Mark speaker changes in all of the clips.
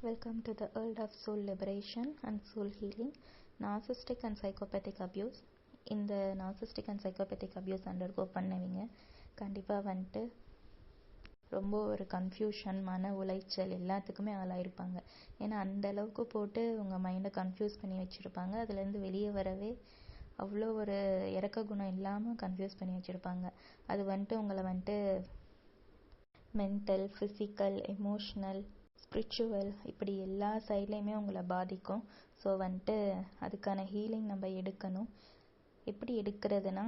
Speaker 1: Welcome to the world of soul liberation and soul healing, narcissistic and psychopathic abuse. இந்த narcissistic and psychopathic abuse undergo பண்ணவங்க கண்டிப்பாக வந்துட்டு ரொம்ப ஒரு confusion, மன உளைச்சல் எல்லாத்துக்குமே ஆளாயிருப்பாங்க. ஏன்னா அந்த அளவுக்கு போட்டு உங்கள் மைண்டை கன்ஃபியூஸ் பண்ணி வச்சுருப்பாங்க. அதுலேருந்து வெளியே வரவே அவ்வளோ ஒரு இறக்க குணம் இல்லாமல் கன்ஃபியூஸ் பண்ணி வச்சுருப்பாங்க. அது வந்துட்டு உங்களை வந்துட்டு மென்டல், ஃபிசிக்கல், எமோஷ்னல், ஸ்பிரிச்சுவல் இப்படி எல்லா சைட்லேயுமே உங்களை பாதிக்கும். ஸோ வந்துட்டு அதுக்கான ஹீலிங் நம்ம எடுக்கணும். எப்படி எடுக்கிறதுனா,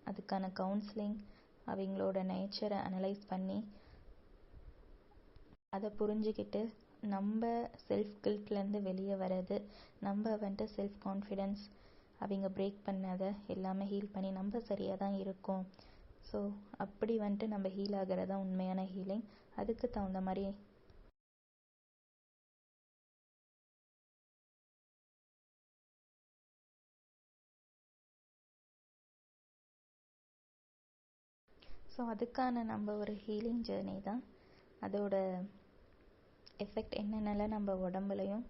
Speaker 1: அதுக்கான கவுன்சிலிங், அவங்களோட நேச்சரை அனலைஸ் பண்ணி அதை புரிஞ்சுக்கிட்டு நம்ம செல்ஃப் கில்ட்லேருந்து வெளியே வர்றது, நம்ம வந்துட்டு செல்ஃப் கான்ஃபிடென்ஸ் அவங்க பிரேக் பண்ணதை எல்லாமே ஹீல் பண்ணி நம்ம சரியாக தான் இருக்கோம். ஸோ அப்படி வந்துட்டு நம்ம ஹீல் ஆகிறது தான் உண்மையான ஹீலிங். அதுக்கு தகுந்த மாதிரி ஸோ அதுக்கான நம்ம ஒரு ஹீலிங் ஜேர்னி தான். அதோட எஃபெக்ட் என்னென்னலாம் நம்ம உடம்புலையும்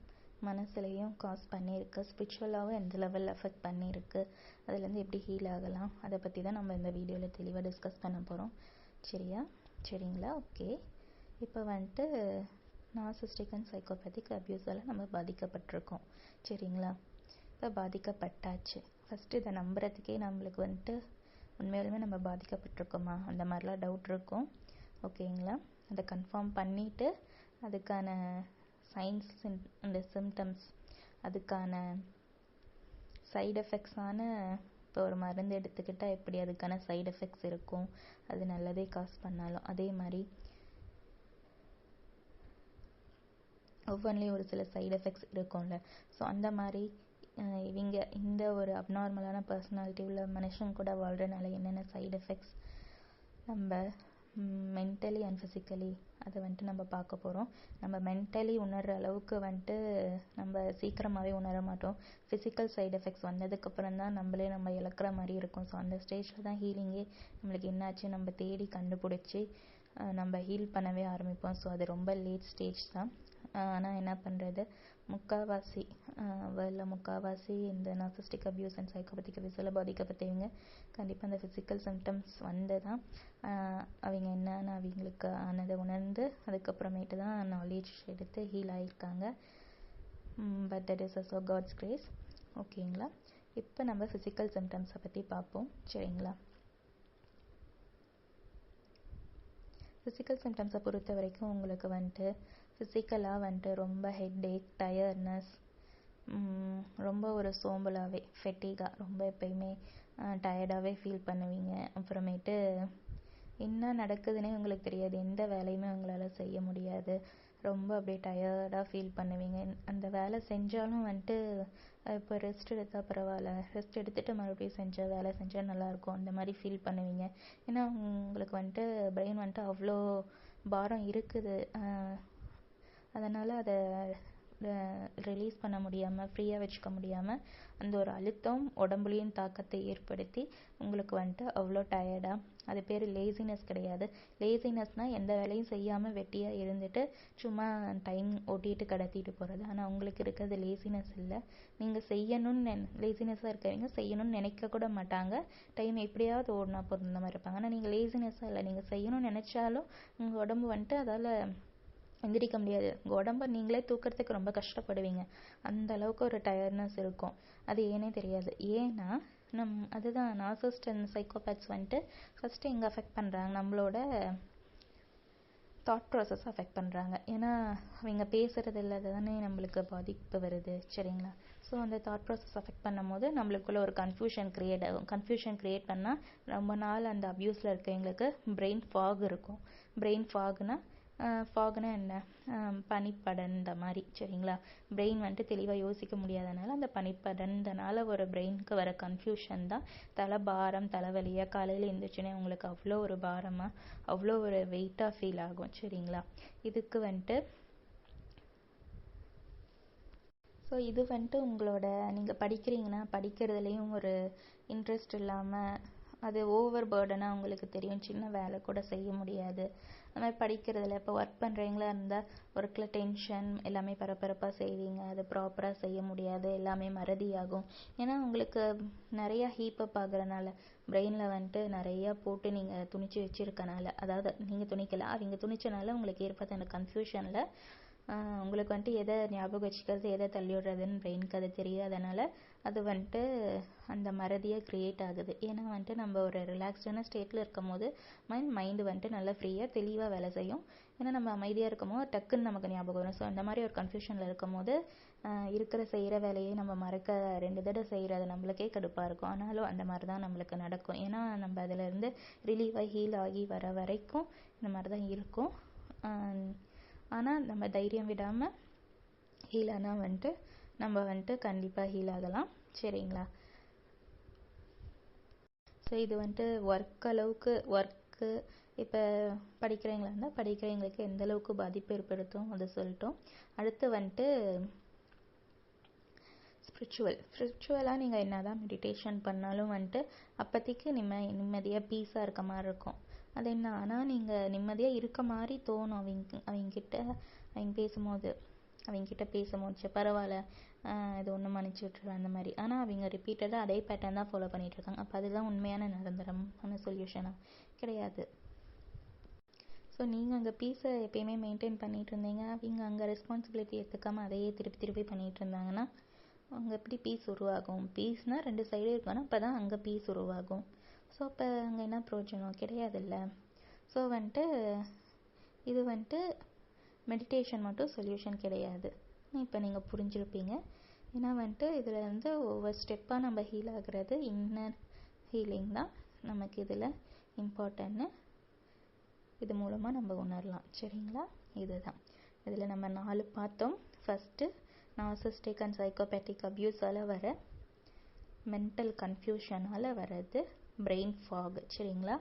Speaker 1: மனசுலையும் காஸ் பண்ணியிருக்கு, ஸ்பிரிச்சுவலாகவும் எந்த லெவலில் எஃபெக்ட் பண்ணியிருக்கு, அதுலேருந்து எப்படி ஹீல் ஆகலாம், அதை பற்றி தான் நம்ம இந்த வீடியோவில் தெளிவாக டிஸ்கஸ் பண்ண போகிறோம். சரிங்களா? ஓகே. இப்போ வந்துட்டு நார்சிஸ்டிக் அண்ட் சைக்கோபேத்திக் அப்யூஸால் நம்ம பாதிக்கப்பட்டிருக்கோம். சரிங்களா? இப்போ பாதிக்கப்பட்டாச்சு. ஃபஸ்ட்டு இதை நம்புறதுக்கே நம்மளுக்கு வந்துட்டு உண்மையாலுமே நம்ம பாதிக்கப்பட்டிருக்கோமா அந்த மாதிரிலாம் டவுட் இருக்கும். ஓகேங்களா? அதை கன்ஃபார்ம் பண்ணிவிட்டு அதுக்கான சைன்ஸ் அண்ட் சிம்டம்ஸ், அதுக்கான சைடு எஃபெக்ட்ஸான, இப்போ ஒரு மருந்து எடுத்துக்கிட்டால் எப்படி அதுக்கான சைடு எஃபெக்ட்ஸ் இருக்கும், அது நல்லதே காசு பண்ணாலும் அதே மாதிரி ஒவ்வொன்றிலையும் ஒரு சில சைடு எஃபெக்ட்ஸ் இருக்கும்ல. ஸோ அந்த மாதிரி இவங்க இந்த ஒரு அப்நார்மலான பர்சனாலிட்டி உள்ள மனுஷன் கூட வாழ்கிறனால என்னென்ன சைடு எஃபெக்ட்ஸ் நம்ம மென்டலி அண்ட் ஃபிசிக்கலி அதை வந்துட்டு நம்ம பார்க்க போகிறோம். நம்ம மென்டலி உணர்கிற அளவுக்கு வந்துட்டு நம்ம சீக்கிரமாகவே உணர மாட்டோம். ஃபிசிக்கல் சைடு எஃபெக்ட்ஸ் வந்ததுக்கப்புறம் தான் நம்ம இழக்கிற மாதிரி இருக்கும். ஸோ அந்த ஸ்டேஜில் தான் ஹீலிங்கே நம்மளுக்கு என்னாச்சு நம்ம தேடி கண்டுபிடிச்சி நம்ம ஹீல் பண்ணவே ஆரம்பிப்போம். ஸோ அது ரொம்ப லேட் ஸ்டேஜ் தான். ஆனால் என்ன பண்ணுறது, முக்கால்வாசி இந்த நார்சிஸ்டிக் அப்யூஸ் அண்ட் சைக்கோபேத்திக் அப்யூஸில் பாதிக்கப்பட்டவங்க கண்டிப்பாக அந்த ஃபிசிக்கல் சிம்டம்ஸ் வந்து தான் அவங்க என்னன்னு அவங்களுக்கு ஆனதை உணர்ந்து அதுக்கப்புறமேட்டு தான் நாலேஜ் எடுத்து ஹீல் ஆகியிருக்காங்க. But that is as God's grace. ஓகேங்களா? இப்போ நம்ம ஃபிசிக்கல் சிம்டம்ஸை பற்றி பார்ப்போம். சரிங்களா? ஃபிசிக்கல் சிம்டம்ஸை பொறுத்த வரைக்கும் உங்களுக்கு வந்துட்டு ஃபிசிக்கலாக வந்துட்டு ரொம்ப ஹெட்டேக், டயர்ட்னஸ், ரொம்ப ஒரு சோம்பலாகவே ஃபெட்டிகாக ரொம்ப எப்பயுமே டயர்டாகவே ஃபீல் பண்ணுவீங்க. அப்புறமேட்டு என்ன நடக்குதுன்னே உங்களுக்கு தெரியாது, எந்த வேலையுமே உங்களால் செய்ய முடியாது, ரொம்ப அப்படியே டயர்டாக ஃபீல் பண்ணுவீங்க. அந்த வேலை செஞ்சாலும் வந்துட்டு இப்போ ரெஸ்ட் எடுத்தால் பரவாயில்ல, ரெஸ்ட் எடுத்துகிட்டு மறுபடியும் வேலை செஞ்சால் நல்லாயிருக்கும் அந்த மாதிரி ஃபீல் பண்ணுவீங்க. ஏன்னா உங்களுக்கு வந்துட்டு பிரெயின் வந்துட்டு அவ்வளோ பாரம் இருக்குது. அதனால் அதை ரிலீஸ் பண்ண முடியாமல், ஃப்ரீயாக வச்சுக்க முடியாமல் அந்த ஒரு அழுத்தம் உடம்புலையும் தாக்கத்தை ஏற்படுத்தி உங்களுக்கு வந்துட்டு அவ்வளோ டயர்டாக, அது பேர் லேசினஸ் கிடையாது. லேசினஸ்னால் எந்த வேலையும் செய்யாமல் வெட்டியாக இருந்துட்டு சும்மா டைம் ஓட்டிகிட்டு கடத்திட்டு போகிறது. ஆனால் உங்களுக்கு இருக்கிறது லேசினஸ் இல்லை. நீங்கள் செய்யணும்னு லேசினஸாக இருக்கவங்க செய்யணும்னு நினைக்க கூட மாட்டாங்க, டைம் எப்படியாவது ஓடினா போதும் மாதிரி இருப்பாங்க. ஆனால் நீங்கள் லேசினஸாக இல்லை, நீங்கள் செய்யணும்னு நினச்சாலும் உங்கள் உடம்பு வந்துட்டு அதால் எந்திரிக்க முடியாது. உங்கள் உடம்பை நீங்களே தூக்கிறதுக்கு ரொம்ப கஷ்டப்படுவீங்க. அந்த அளவுக்கு ஒரு டயர்ட்னஸ் இருக்கும். அது ஏனே தெரியாது. ஏன்னா அதுதான் நார்சிஸ்ட் அண்ட் சைக்கோபேத்ஸ் வந்துட்டு ஃபஸ்ட்டு எங்கே அஃபெக்ட் பண்ணுறாங்க, நம்மளோட தாட் ப்ராசஸ் அஃபெக்ட் பண்ணுறாங்க. ஏன்னா அவங்க பேசுகிறது இல்லாத தானே நம்மளுக்கு பாதிப்பு வருது. சரிங்களா? ஸோ அந்த தாட் ப்ராசஸ் அஃபெக்ட் பண்ணும் போது நம்மளுக்குள்ள ஒரு கன்ஃபியூஷன் க்ரியேட் ஆகும். கன்ஃபியூஷன் க்ரியேட் பண்ணால் ரொம்ப நாள் அந்த அப்யூஸில் இருக்கவங்களுக்கு பிரெயின் ஃபாக் இருக்கும். பிரெயின் ஃபாக்னா என்ன, பனிப்படர்ந்த மாதிரி. சரிங்களா? பிரெயின் வந்துட்டு தெளிவாக யோசிக்க முடியாதனால அந்த பனிப்படர்ந்தனால ஒரு பிரெயினுக்கு வர கன்ஃபியூஷன் தான் பாரம், தலைவலியாக காலையில் எழுந்திரிச்சோன்னே உங்களுக்கு அவ்வளோ ஒரு பாரமாக, அவ்வளோ ஒரு வெயிட்டாக ஃபீல் ஆகும். சரிங்களா? இதுக்கு வந்துட்டு இது வந்துட்டு உங்களோட, நீங்கள் படிக்கிறீங்கன்னா படிக்கிறதுலேயும் ஒரு இன்ட்ரெஸ்ட் இல்லாமல் அது ஓவர் பேர்டனாக உங்களுக்கு தெரியும். சின்ன வேலை கூட செய்ய முடியாது. அந்த மாதிரி படிக்கிறதுல இப்போ ஒர்க் பண்ணுறீங்களா இருந்தால் ஒர்க்கில் டென்ஷன் எல்லாமே பரபரப்பாக செய்வீங்க, அது ப்ராப்பராக செய்ய முடியாது, எல்லாமே மறதியாகும். ஏன்னா உங்களுக்கு நிறையா ஹீப்பப் ஆகுறனால பிரெயினில் வந்துட்டு நிறையா போட்டு நீங்கள் துணிச்சு வச்சுருக்கனால, அதாவது நீங்கள் துணிக்கல அவங்க துணிச்சனால உங்களுக்கு ஏற்பட்ட அந்த கன்ஃபியூஷனில் உங்களுக்கு வந்துட்டு எதை ஞாபகம் வச்சுக்கிறது எதை தள்ளி விடுறதுன்னு பிரெயினுக்கு அது தெரியாதனால அது வந்துட்டு அந்த மறதியை க்ரியேட் ஆகுது. ஏன்னா வந்துட்டு நம்ம ஒரு ரிலாக்ஸ்டான ஸ்டேட்டில் இருக்கும் போது மைண்டு வந்துட்டு நல்லா ஃப்ரீயாக தெளிவாக வேலை செய்யும். ஏன்னா நம்ம அமைதியாக இருக்கும் போது டக்குன்னு நமக்கு ஞாபகம் வரும். ஸோ அந்த மாதிரி ஒரு கன்ஃபியூஷனில் இருக்கும் போது இருக்கிற செய்கிற வேலையை நம்ம மறக்க 2 தடவை செய்கிறது நம்மளுக்கே கடுப்பாக இருக்கும். ஆனாலும் அந்த மாதிரி தான் நம்மளுக்கு நடக்கும். ஏன்னா நம்ம அதிலேருந்து ரிலீவாகி ஹீல் ஆகி வர வரைக்கும் இந்த மாதிரி தான் இருக்கும். ஆனால் நம்ம தைரியம் விடாமல் ஹீல் ஆனால் வந்துட்டு நம்ம வந்துட்டு கண்டிப்பாக ஹீல் ஆகலாம். சரிங்களா? ஸோ இது வந்துட்டு ஒர்க்கு இப்போ படிக்கிறவங்களா இருந்தால் படிக்கிறவங்களுக்கு எந்த அளவுக்கு பாதிப்பு ஏற்படுத்தும் அதை சொல்லிட்டோம். அடுத்து வந்துட்டு ஸ்பிரிச்சுவலாக நீங்கள் என்ன தான் மெடிடேஷன் பண்ணாலும் வந்துட்டு அப்போதைக்கு நிம்மதியாக பீஸாக இருக்க மாதிரி இருக்கும். அது என்ன ஆனால் நீங்கள் நிம்மதியாக இருக்க மாதிரி தோணும் அவங்கக்கிட்ட பேசும்போது சரி பரவாயில்ல இது ஒன்றும் மன்னிச்சு விட்டுருவேன் அந்த மாதிரி. ஆனால் அவங்க ரிப்பீட்டடாக அதே பேட்டர்ன் தான் ஃபாலோ பண்ணிகிட்ருக்காங்க. அப்போ அதுதான் உண்மையான நிரந்தரமான சொல்யூஷனாக கிடையாது. ஸோ நீங்கள் அங்கே பீஸை எப்பயுமே மெயின்டைன் பண்ணிகிட்டு இருந்தீங்க, அவங்க அங்கே ரெஸ்பான்சிபிலிட்டி எடுத்துக்காமல் அதையே திருப்பி பண்ணிகிட்டு இருந்தாங்கன்னா அங்கே எப்படி பீஸ் உருவாகும்? பீஸ்னால் 2 சைடும் இருக்கணும், அப்போ தான் அங்கே பீஸ் உருவாகும். ஸோ அப்போ அங்கே என்ன பிரயோஜனம்? கிடையாதுல்ல. ஸோ வந்துட்டு இது வந்துட்டு மெடிடேஷன் மட்டும் சொல்யூஷன் கிடையாது. இப்போ நீங்கள் புரிஞ்சிருப்பீங்க. ஏன்னா வந்துட்டு இதில் வந்து ஒவ்வொரு ஸ்டெப்பாக நம்ம ஹீல் ஆகுறது இன்னர் ஹீலிங் தான் நமக்கு இதில் இம்பார்ட்டன்ட்னு இது மூலமாக நம்ம உணரலாம். சரிங்களா? இதுதான் இதில் நம்ம 4 பார்த்தோம். ஃபஸ்ட்டு நார்சிஸ்டிக் அண்ட் சைக்கோபேத்திக் அப்யூஸால் வர மென்டல் கன்ஃபியூஷனால் வர்றது பிரெயின் ஃபாக். சரிங்களா?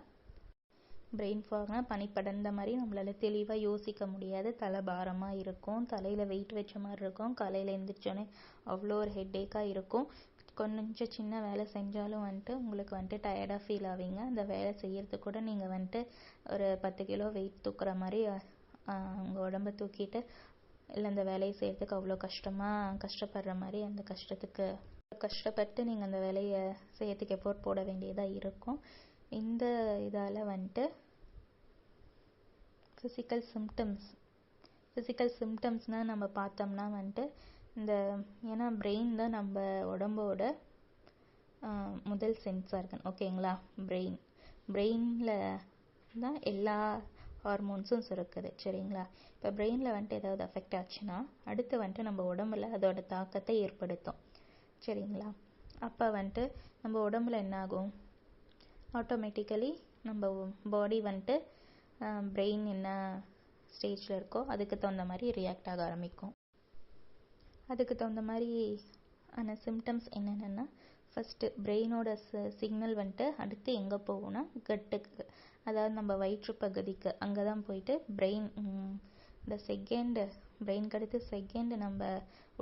Speaker 1: பிரெயின் ஃபாக்னால் பனிப்படர்ந்த மாதிரி நம்மளால் தெளிவாக யோசிக்க முடியாது, தலை பாரமாக இருக்கும், தலையில் வெயிட் வச்ச மாதிரி இருக்கும், காலையில் எழுந்திரிச்சோன்னே அவ்வளோ ஒரு ஹெட்டேக்காக இருக்கும். கொஞ்சம் சின்ன வேலை செஞ்சாலும் வந்துட்டு உங்களுக்கு வந்துட்டு டயர்டாக ஃபீல் ஆவீங்க. அந்த வேலை செய்கிறதுக்கு கூட நீங்கள் வந்துட்டு ஒரு 10 கிலோ வெயிட் தூக்குற மாதிரி உங்கள் உடம்பை தூக்கிட்டு இல்லை அந்த வேலையை செய்கிறதுக்கு அவ்வளோ கஷ்டப்படுற மாதிரி அந்த கஷ்டப்பட்டு நீங்கள் அந்த வேலையை செய்யறதுக்கு எஃபோர்ட் போட வேண்டியதாக இருக்கும். இந்த இதால் வந்துட்டு ஃபிசிக்கல் சிம்டம்ஸ்னால் நம்ம பார்த்தோம்னா வந்துட்டு ஏன்னா பிரெயின் தான் நம்ம உடம்போட முதல் சென்ஸ் ஆர்கன். ஓகேங்களா? பிரெயினில் தான் எல்லா ஹார்மோன்ஸும் சுரக்குது. சரிங்களா? இப்போ பிரெயினில் வந்துட்டு ஏதாவது அஃபெக்ட் ஆச்சுன்னா அடுத்து வந்துட்டு நம்ம உடம்புல அதோட தாக்கத்தை ஏற்படுத்தும். சரிங்களா? அப்போ வந்துட்டு நம்ம உடம்புல என்ன ஆகும்? ஆட்டோமேட்டிக்கலி நம்ம பாடி வந்துட்டு பிரெயின் என்ன ஸ்டேஜில் இருக்கோ அதுக்கு தகுந்த மாதிரி ரியாக்ட் ஆக ஆரம்பிக்கும். அதுக்கு தகுந்த மாதிரி ஆன சிம்டம்ஸ் என்னென்னா, ஃபஸ்ட்டு பிரெயினோட சிக்னல் வந்துட்டு அடுத்து எங்கே போகும்னா கட்டுக்கு, அதாவது நம்ம வயிற்று பகுதிக்கு. அங்கே தான் போயிட்டு பிரெயினுக்கு அடுத்து செகண்ட் நம்ம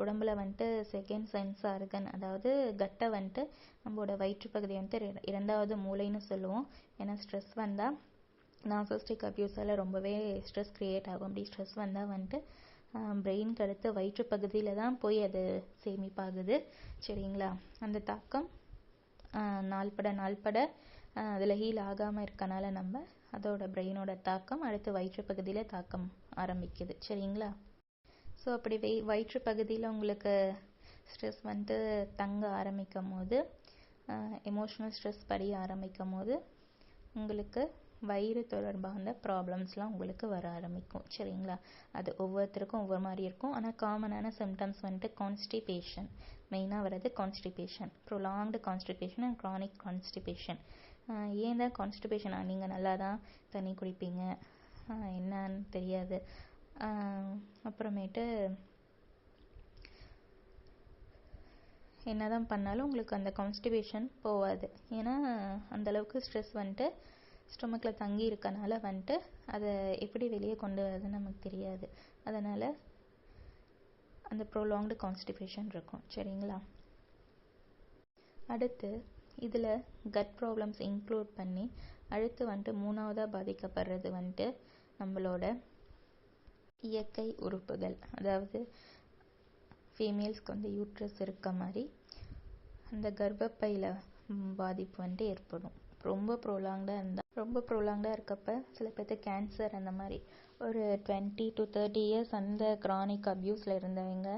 Speaker 1: உடம்புல வந்துட்டு செகண்ட் சென்ஸ் ஆர்கன், அதாவது கட்டை வந்துட்டு நம்மளோட வயிற்று பகுதி வந்துட்டு 2வது மூளைன்னு சொல்லுவோம். ஏன்னா ஸ்ட்ரெஸ் வந்தால் நார்சிஸ்டிக் அப்யூஸால் ரொம்பவே ஸ்ட்ரெஸ் க்ரியேட் ஆகும். அப்படி ஸ்ட்ரெஸ் வந்தால் வந்துட்டு பிரெயினுக்கு அடுத்து வயிற்று பகுதியில் தான் போய் அது சேமிப்பாகுது. சரிங்களா? அந்த தாக்கம் நாள்பட அதில் ஹீல் ஆகாமல் இருக்கனால நம்ம அதோட பிரெயினோட தாக்கம் அடுத்து வயிற்று பகுதியில் தாக்கம் ஆரம்பிக்குது. சரிங்களா? ஸோ அப்படி வயிற்று பகுதியில் உங்களுக்கு ஸ்ட்ரெஸ் வந்துட்டு தங்க ஆரம்பிக்கும் போது, எமோஷ்னல் ஸ்ட்ரெஸ் படிய ஆரம்பிக்கும் போது உங்களுக்கு வயிறு தொடர்பான ப்ராப்ளம்ஸ்லாம் உங்களுக்கு வர ஆரம்பிக்கும். சரிங்களா? அது ஒவ்வொருத்தருக்கும் ஒவ்வொரு மாதிரி இருக்கும். ஆனால் காமனான சிம்டம்ஸ் வந்துட்டு கான்ஸ்டிபேஷன், மெயினாக வர்றது constipation, prolonged constipation and chronic constipation. ஏன் தான் கான்ஸ்டிபேஷன்? நீங்கள் நல்லா தான் தண்ணி குடிப்பீங்க, என்னன்னு தெரியாது, அப்புறமேட்டு என்ன தான் பண்ணாலும் உங்களுக்கு அந்த கான்ஸ்டிபேஷன் போகாது. ஏன்னா அந்தளவுக்கு ஸ்ட்ரெஸ் வந்துட்டு ஸ்டொமக்கில் தங்கி இருக்கனால வந்துட்டு அதை எப்படி வெளியே கொண்டு வரதுன்னு நமக்கு தெரியாது. அதனால் அந்த ப்ரொலாங்டு கான்ஸ்டிபேஷன் இருக்கும். சரிங்களா? அடுத்து இதில் கட் ப்ராப்ளம்ஸ் இன்க்ளூட் பண்ணி அடுத்து வந்துட்டு 3வதாக பாதிக்கப்படுறது வந்துட்டு நம்மளோட இயற்கை உறுப்புகள், அதாவது ஃபீமேல்ஸ்க்கு வந்து யூட்ரஸ் இருக்க மாதிரி அந்த கர்ப்பப்பையில் பாதிப்பு ஏற்படும். ரொம்ப ப்ரோலாங்டாக இருக்கப்ப சில பேர்த்து கேன்சர் அந்த மாதிரி ஒரு 20 to 30 years அந்த க்ரானிக் அப்யூஸில் இருந்தவங்க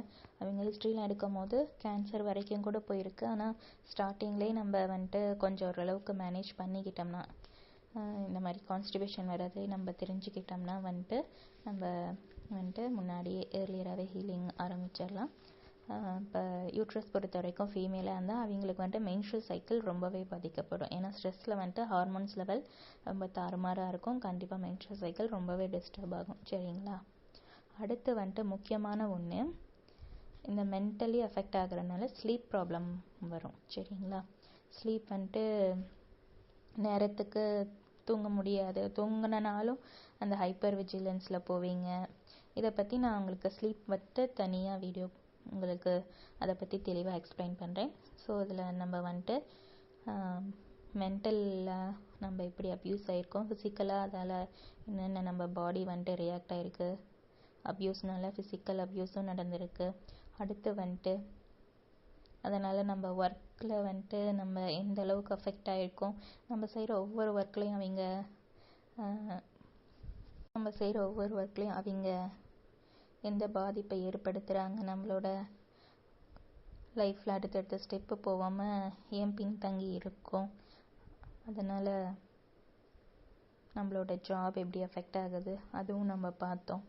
Speaker 1: அவங்க ஹிஸ்ட்ரிலாம் எடுக்கும் போது கேன்சர் வரைக்கும் கூட போயிருக்கு. ஆனால் ஸ்டார்டிங்லேயே நம்ம கொஞ்சம் ஓரளவுக்கு மேனேஜ் பண்ணிக்கிட்டோம்னா, இந்த மாதிரி கான்ஸ்டிபேஷன் வர்றதை நம்ம தெரிஞ்சுக்கிட்டோம்னா நம்ம முன்னாடியே ஏர்லியராகவே ஹீலிங் ஆரம்பிச்சிடலாம். இப்போ யூட்ரஸ் பொறுத்த வரைக்கும் ஃபீமேலாக இருந்தால் அவங்களுக்கு மென்ஸ்ட்ரல் சைக்கிள் ரொம்பவே பாதிக்கப்படும். ஏன்னா ஸ்ட்ரெஸ்ஸில் ஹார்மோன்ஸ் லெவல் ரொம்ப தாறுமாறாக இருக்கும். கண்டிப்பாக மென்ஸ்ட்ரல் சைக்கிள் ரொம்பவே டிஸ்டர்ப் ஆகும். சரிங்களா? அடுத்து முக்கியமான ஒன்று, இந்த மென்டலி அஃபெக்ட் ஆகுறதுனால ஸ்லீப் ப்ராப்ளம் வரும். சரிங்களா? ஸ்லீப் நேரத்துக்கு தூங்க முடியாது, தூங்கினாலும் அந்த ஹைப்பர் விஜிலன்ஸில் போவீங்க. இதை பற்றி நான் உங்களுக்கு ஸ்லீப் தனியாக வீடியோ உங்களுக்கு அதை பற்றி தெளிவாக எக்ஸ்பிளைன் பண்ணுறேன். ஸோ இதில் நம்ம மென்டலில் நம்ம எப்படி அப்யூஸ் ஆகிருக்கோம், ஃபிசிக்கலாக அதால் என்னென்ன நம்ம பாடி ரியாக்ட் ஆகிருக்கு, அப்யூஸ்னால ஃபிசிக்கல் அப்யூஸும் நடந்திருக்கு. அடுத்து அதனால் நம்ம ஒர்க்கில் நம்ம எந்த அளவுக்கு அஃபெக்ட் ஆகிருக்கோம், நம்ம செய்கிற ஒவ்வொரு ஒர்க்லேயும் அவங்க எந்த பாதிப்பை ஏற்படுத்துகிறாங்க, நம்மளோட லைஃப்பில் அடுத்தடுத்த ஸ்டெப்பு போகாமல் ஏன் பின்தங்கி இருக்கும், அதனால் நம்மளோட ஜாப் எப்படி அஃபெக்ட் ஆகுது, அதுவும் நம்ம பார்த்தோம்.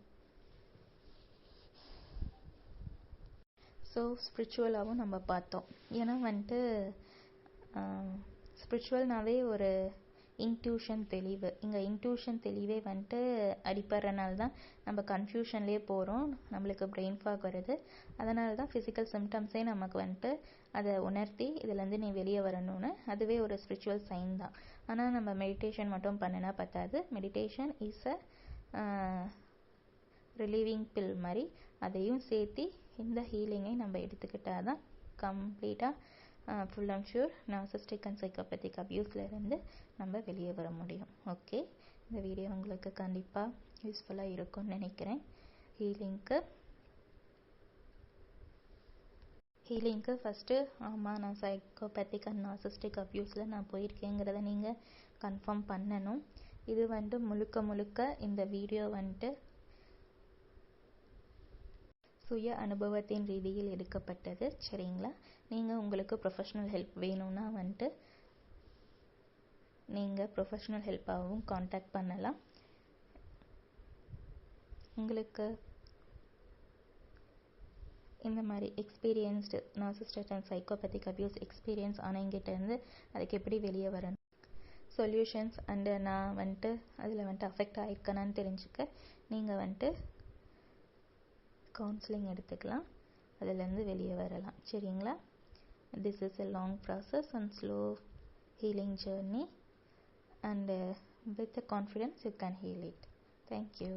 Speaker 1: ஸோ ஸ்பிரிச்சுவலாகவும் நம்ம பார்த்தோம். ஏன்னா ஸ்பிரிச்சுவல்னாவே ஒரு இன்ட்யூஷன் தெளிவு. இங்கே இன்ட்யூஷன் தெளிவே அடிப்படுறனால தான் நம்ம கன்ஃபியூஷன்லேயே போகிறோம், நம்மளுக்கு பிரெயின் ஃபாக் வருது. அதனால தான் ஃபிசிக்கல் சிம்டம்ஸே நமக்கு அதை உணர்த்தி இதுலேருந்து நீ வெளியே வரணும்னு, அதுவே ஒரு ஸ்பிரிச்சுவல் சைன் தான். ஆனால் நம்ம மெடிடேஷன் மட்டும் பண்ணினா பத்தாது. மெடிடேஷன் இஸ் ரிலீவிங் பில் மாதிரி, அதையும் சேர்த்து இந்த ஹீலிங்கை நம்ம எடுத்துக்கிட்டால் தான் கம்ப்ளீட்டாக full and sure narcissistic and psychopathic அப்யூஸில் இருந்து நம்ம வெளியே வர முடியும். ஓகே, இந்த வீடியோ உங்களுக்கு கண்டிப்பாக யூஸ்ஃபுல்லாக இருக்கும்னு நினைக்கிறேன். ஹீலிங்க்கு ஃபஸ்ட்டு ஆமாம் நான் சைக்கோபேத்திக் அண்ட் நார்சிஸ்டிக் அப்யூஸில் நான் போயிருக்கேங்கிறத நீங்கள் கன்ஃபார்ம் பண்ணணும். இது முழுக்க இந்த வீடியோ சுய அனுபவத்தின் ரீதியில் எடுக்கப்பட்டது. சரிங்களா? நீங்கள் உங்களுக்கு ப்ரொஃபஷ்னல் ஹெல்ப் வேணும்னா நீங்கள் ப்ரொஃபஷ்னல் ஹெல்ப்பாகவும் காண்டாக்ட் பண்ணலாம். உங்களுக்கு இந்த மாதிரி experienced narcissistic and psychopathic abuse experience ஆனவங்கிட்டேருந்து அதுக்கு எப்படி வெளியே வரணும், சொல்யூஷன்ஸ் அண்டு நான் அதில் அஃபெக்ட் ஆகிருக்கேனான்னு தெரிஞ்சுக்க நீங்கள் கவுன்சிலிங் எடுத்துக்கலாம், அதிலேருந்து வெளியே வரலாம். சரிங்களா? This is a long process and slow healing journey, and with the confidence you can heal it. Thank you.